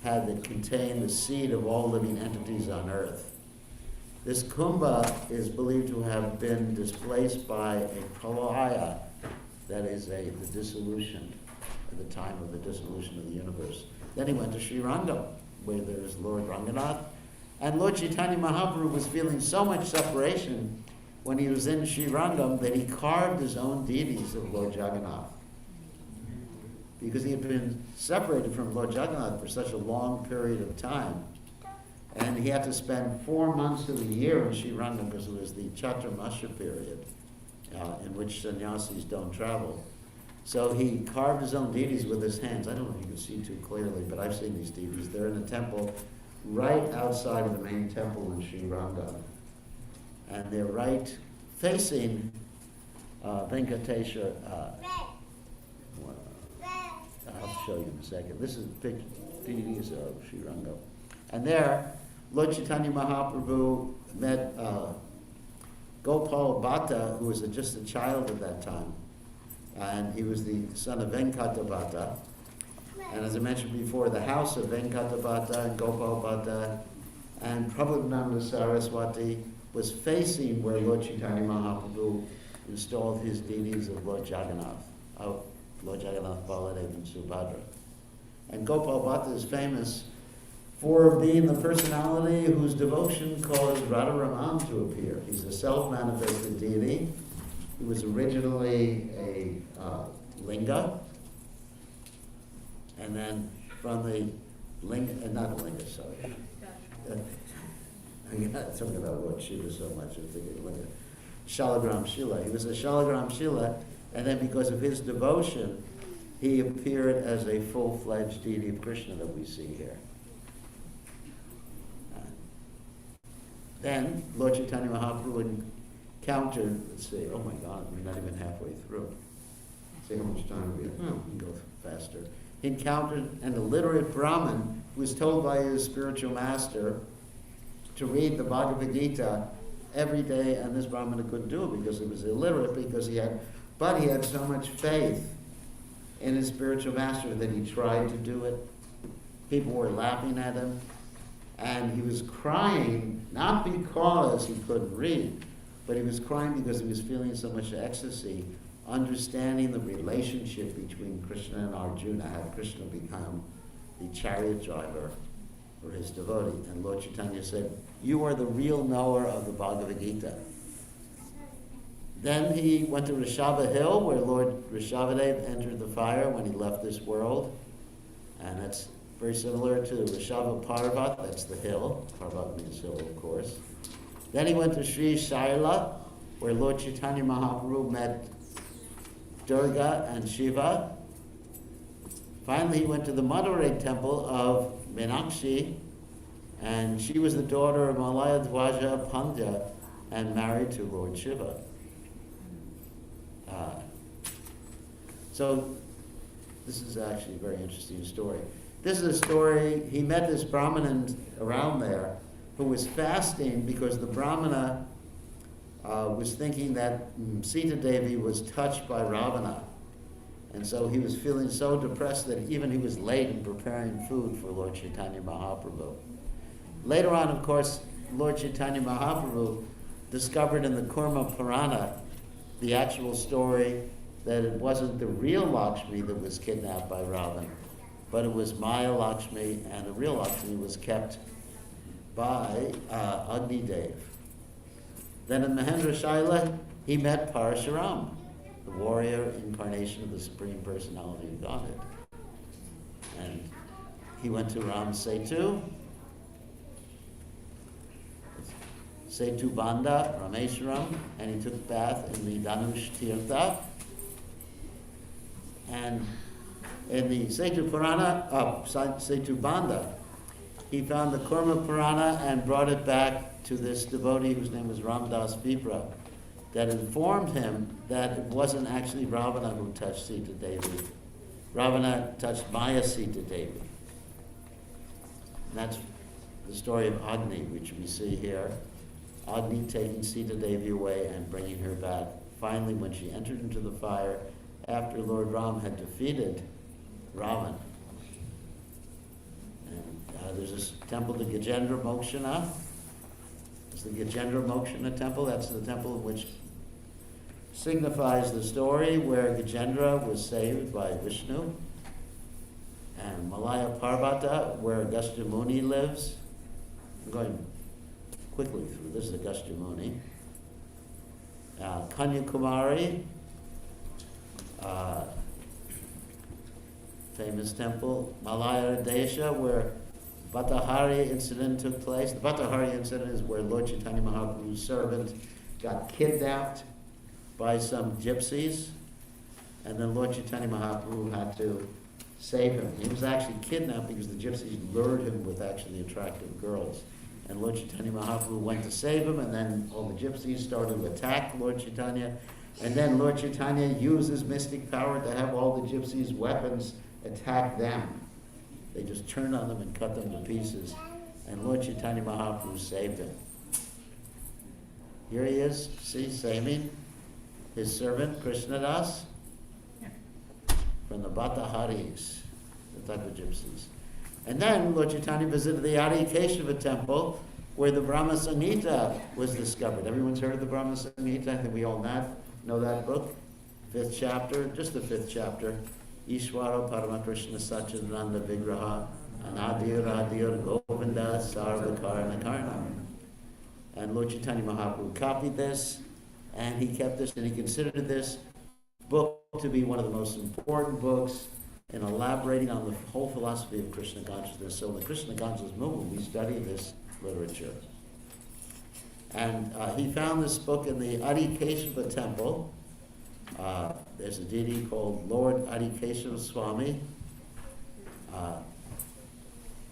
had that contained the seed of all living entities on earth. This kumbha is believed to have been displaced by a pralaya, that is the dissolution, at the time of the dissolution of the universe. Then he went to Sri Rangam, where there's Lord Ranganath. And Lord Chaitanya Mahaprabhu was feeling so much separation when he was in Sri Rangam that he carved his own deities of Lord Jagannath. Because he had been separated from Lord Jagannath for such a long period of time. And he had to spend 4 months of the year in Sri Rangam because it was the Chaturmasya period in which sannyasis don't travel. So he carved his own deities with his hands. I don't know if you can see too clearly, but I've seen these deities. They're in the temple right outside of the main temple in Sri Rangam. And they're right facing Venkatesha. I'll show you in a second. This is big deities of Sri Rangam. And there, Lord Chaitanya Mahaprabhu met Gopal Bhatta, who was just a child at that time. And he was the son of Venkata Bhatta. And as I mentioned before, the house of Venkata Bhatta and Gopal Bhatta and Prabhupada Saraswati was facing where Lord Chaitanya Mahaprabhu installed his deities of Lord Jagannath, Lord Jagannath, Baladev, and Subhadra. And Gopal Bhatta is famous for being the personality whose devotion caused Radharaman to appear. He's a self-manifested deity. He was originally a linga, and then from the linga, not a linga, sorry. I got talking about Lord Shiva so much, I'm thinking linga. Shalagram Shila. He was a Shalagram Shila, and then because of his devotion, he appeared as a full-fledged deity of Krishna that we see here. Then Lord Chaitanya Mahaprabhu encountered, let's see, oh my God, we're not even halfway through. See how much time we have. Oh, we can go faster. He encountered an illiterate Brahmin who was told by his spiritual master to read the Bhagavad Gita every day, and this Brahmana couldn't do it because he was illiterate, but he had so much faith in his spiritual master that he tried to do it. People were laughing at him, and he was crying, not because he couldn't read, but he was crying because he was feeling so much ecstasy, understanding the relationship between Krishna and Arjuna, how Krishna become the chariot driver for his devotee. And Lord Chaitanya said, "You are the real knower of the Bhagavad Gita." Then he went to Rishabha Hill, where Lord Rishabhadev entered the fire when he left this world. And that's very similar to Rishabha Parvat, that's the hill. Parvat means hill, of course. Then he went to Sri Shaila, where Lord Chaitanya Mahaprabhu met Durga and Shiva. Finally, he went to the Madurai temple of Meenakshi, and she was the daughter of Malaya Dwaja Pandya and married to Lord Shiva. So this is actually a very interesting story. This is a story, he met this Brahmanan around there who was fasting because the Brahmana was thinking that Sita Devi was touched by Ravana. And so he was feeling so depressed that even he was late in preparing food for Lord Chaitanya Mahaprabhu. Later on, of course, Lord Chaitanya Mahaprabhu discovered in the Kurma Purana the actual story that it wasn't the real Lakshmi that was kidnapped by Ravan, but it was Maya Lakshmi, and the real Lakshmi was kept by Agni Dev. Then in Mahendra Shaila, he met Parashuram, the warrior incarnation of the Supreme Personality of Godhead. And he went to Ram Setu, Setu Banda, Rameshwaram, and he took a bath in the Danush Tirtha. And in the Setu Purana, Setu Banda, he found the Kurma Purana and brought it back to this devotee whose name was Ramdas Vipra, that informed him that it wasn't actually Ravana who touched Sita Devi. Ravana touched Maya Sita Devi. And that's the story of Agni, which we see here. Agni taking Sita Devi away and bringing her back. Finally, when she entered into the fire, after Lord Ram had defeated Ravan. And there's this temple, the Gajendra Mokshana. It's the Gajendra Mokshana temple. That's the temple which signifies the story where Gajendra was saved by Vishnu. And Malaya Parvata, where Agastya Muni lives. I'm going quickly through this. Is Agastya Muni. Kanyakumari, famous temple. Malaya Desha, where Bhattahari incident took place. The Bhattahari incident is where Lord Chaitanya Mahaprabhu's servant got kidnapped by some gypsies, and then Lord Chaitanya Mahaprabhu had to save him. He was actually kidnapped because the gypsies lured him with actually attractive girls. And Lord Chaitanya Mahaprabhu went to save him, and then all the gypsies started to attack Lord Chaitanya. And then Lord Chaitanya used his mystic power to have all the gypsies' weapons attack them. They just turned on them and cut them to pieces. And Lord Chaitanya Mahaprabhu saved him. Here he is, see, saving his servant, Krishnadas, from the Bhattaharis, the type of gypsies. And then Lord Chaitanya visited the Adi Keshava temple, where the Brahma Samhita was discovered. Everyone's heard of the Brahma Samhita? I think we all know that book. 5th chapter, just the 5th chapter. Ishvara Paramakrishna Satchidananda Vigraha Anadir Adir Govinda Sarvakarna Karna. And Lord Chaitanya Mahaprabhu copied this, and he kept this, and he considered this book to be one of the most important books in elaborating on the whole philosophy of Krishna consciousness. So in the Krishna consciousness movement, we study this literature. And he found this book in the Adi Keshava temple. There's a deity called Lord Adi Keshava Swami.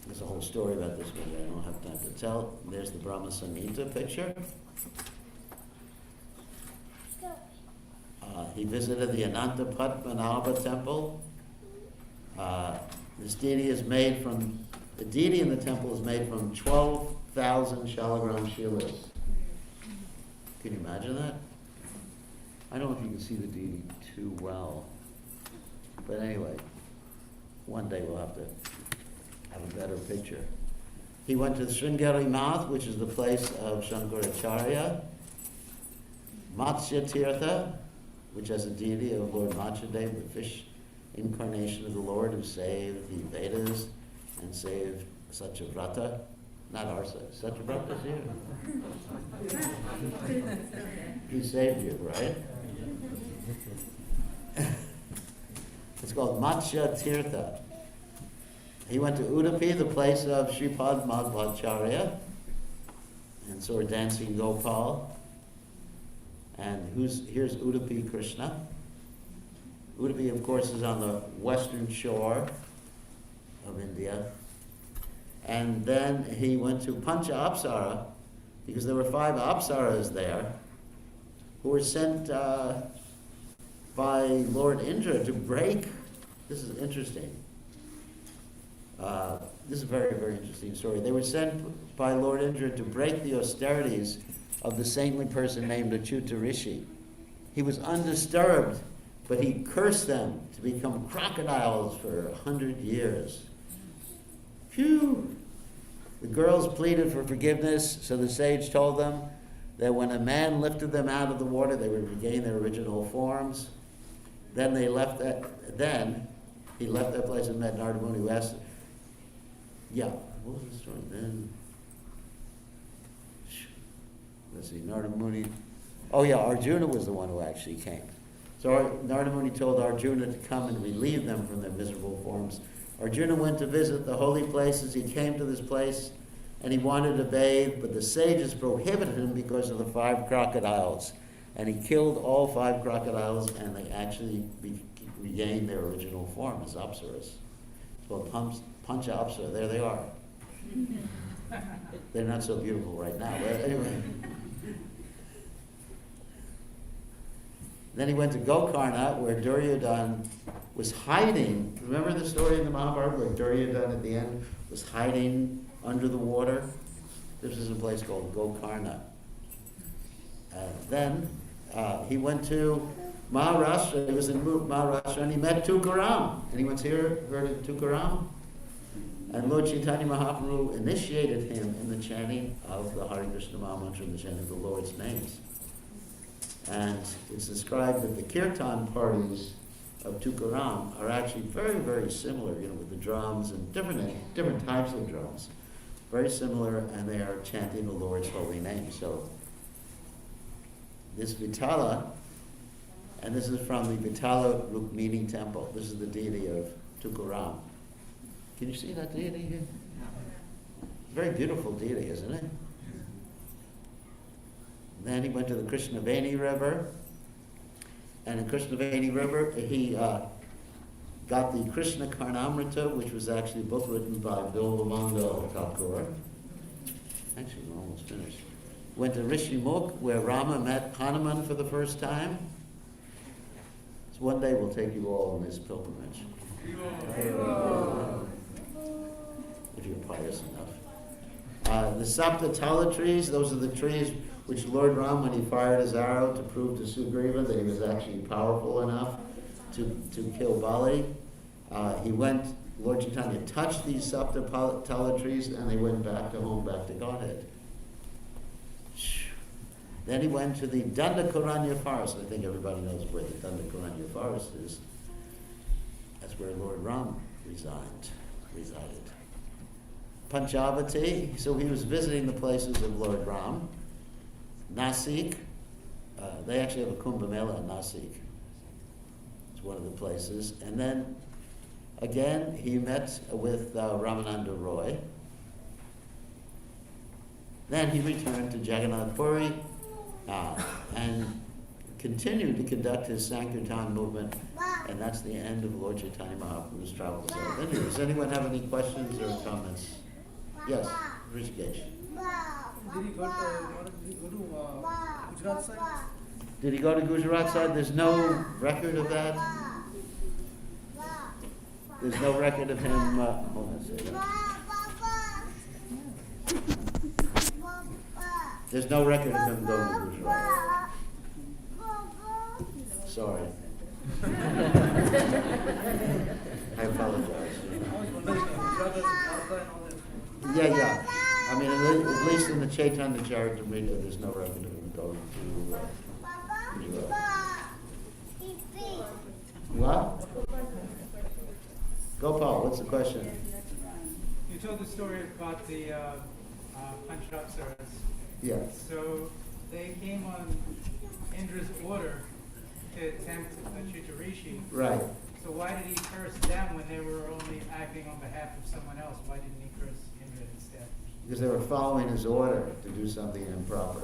There's a whole story about this one that I don't have time to tell. There's the Brahma Samhita picture. He visited the Ananta Padmanabha temple. This deity is made from, the deity in the temple is made from 12,000 shalagram shilas. Can you imagine that? I don't know if you can see the deity too well. But anyway, one day we'll have to have a better picture. He went to Sringeri Math, which is the place of Shankaracharya. Matsya Tirtha, which has a deity of Lord Matsyadev, the fish incarnation of the Lord who saved the Vedas and saved Satyavrata. Not our Satyavrata's here. He saved you, right? It's called Matsya Tirtha. He went to Udupi, the place of Sripad Madhvacharya, and saw dancing Gopal. And here's Udupi Krishna. Udupi, of course, is on the western shore of India. And then he went to Pancha Apsara, because there were 5 Apsaras there, who were sent by Lord Indra to break. This is interesting. This is a very, very interesting story. They were sent by Lord Indra to break the austerities of the saintly person named Achyuta Rishi. He was undisturbed, but he cursed them to become crocodiles for 100 years. Phew! The girls pleaded for forgiveness, so the sage told them that when a man lifted them out of the water, they would regain their original forms. Then he left that place and met Narada Muni, who asked, what was the story then? Let's see, Narada Muni. Arjuna was the one who actually came. So Narada Muni told Arjuna to come and relieve them from their miserable forms. Arjuna went to visit the holy places. He came to this place and he wanted to bathe, but the sages prohibited him because of the 5 crocodiles. And he killed all 5 crocodiles, and they actually regained their original form as apsaras. Well, Pancha Apsara, there they are. They're not so beautiful right now, but anyway. Then he went to Gokarna, where Duryodhana was hiding. Remember the story in the Mahabharata where Duryodhana at the end was hiding under the water? This is a place called Gokarna. Then he went to Maharashtra. He was in Maharashtra and he met Tukaram. Anyone here heard of Tukaram? And Lord Chaitanya Mahaprabhu initiated him in the chanting of the Hare Krishna Maha Mantra and the chanting of the Lord's names. And it's described that the kirtan parties of Tukaram are actually very, very similar, with the drums and different types of drums. Very similar, and they are chanting the Lord's holy name. So this Vitala, and this is from the Vitala Rukmini temple. This is the deity of Tukaram. Can you see that deity here? Very beautiful deity, isn't it? Then he went to the Krishnaveni River. And in Krishnaveni River, he got the Krishna Karnamrita, which was actually a book written by Bilvamangal Thakur. Actually, we're almost finished. Went to Rishimukh, where Rama met Hanuman for the first time. So one day we'll take you all on this pilgrimage. If you're pious enough. The Sapta Tala trees, those are the trees which Lord Ram, when he fired his arrow to prove to Sugriva that he was actually powerful enough to kill Bali. Lord Chaitanya touched these Sapta Tala trees and they went back to home, back to Godhead. Then he went to the Dandakaranya forest. I think everybody knows where the Dandakaranya forest is. That's where Lord Ram resided. Panchavati, so he was visiting the places of Lord Ram. Nasik, they actually have a Kumbh Mela in Nasik. It's one of the places. And then, again, he met with Ramananda Roy. Then he returned to Jagannath Puri and continued to conduct his Sankirtan movement. And that's the end of Lord Chaitanya Mahaprabhu's travels out of India. Does anyone have any questions or comments? Yes, Rishikesh. Did he go to Gujarat side? Did he go to Gujarat side? There's no record of that? There's no record of him, hold on a second. There's no record of him going to Gujarat. Sorry. I apologize. Yeah. I mean, at least in the Chaitanya Charitamrita, there's no record of him going to Gujarat. What? Gopal, what's the question? You told the story about the Panchapsaras. Yes. So they came on Indra's order to tempt Chitarishi. Right. So why did he curse them when they were only acting on behalf of someone else? Why didn't he curse Indra instead? Because they were following his order to do something improper.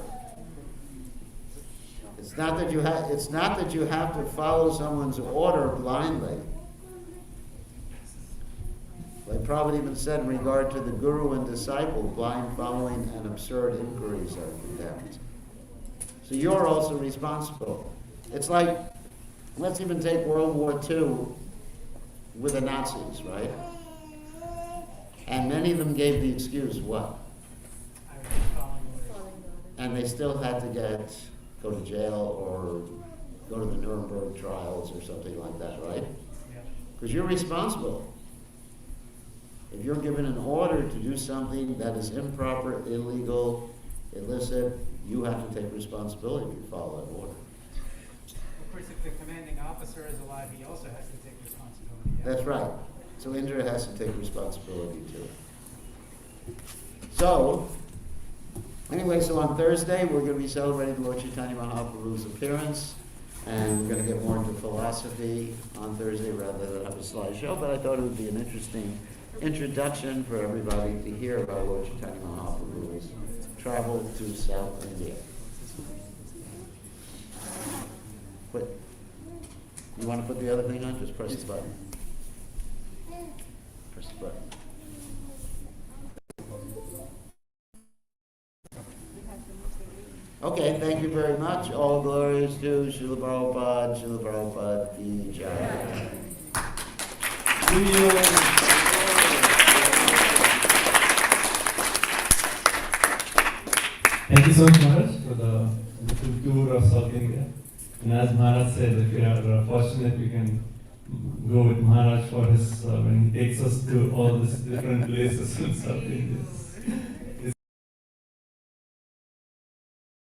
It's not that you have to follow someone's order blindly. Like Prabhupada even said in regard to the guru and disciple, blind following and absurd inquiries are condemned. So you're also responsible. It's like, let's even take World War II with the Nazis, right? And many of them gave the excuse, what? I was following orders. And they still had to go to jail or go to the Nuremberg trials or something like that, right? Yeah. Because you're responsible. If you're given an order to do something that is improper, illegal, illicit, you have to take responsibility if you follow that order. Of course, if the commanding officer is alive, he also has to take responsibility. Yeah? That's right. So Indra has to take responsibility too. So, anyway, so on Thursday, we're going to be celebrating Lord Chaitanya Mahaprabhu's appearance, and we're going to get more into philosophy on Thursday rather than have a slideshow, but I thought it would be an interesting introduction for everybody to hear about Lord Chaitanya Mahaprabhu's travel to South India. But you want to put the other thing on? Just press the button. Press the button. Okay, thank you very much. All glories to Srila Prabhupada, Srila Prabhupada ki jai. Thank you so much, Maharaj, for the tour of South India. And as Maharaj said, if we are fortunate, we can go with Maharaj for his when he takes us to all these different places in South India.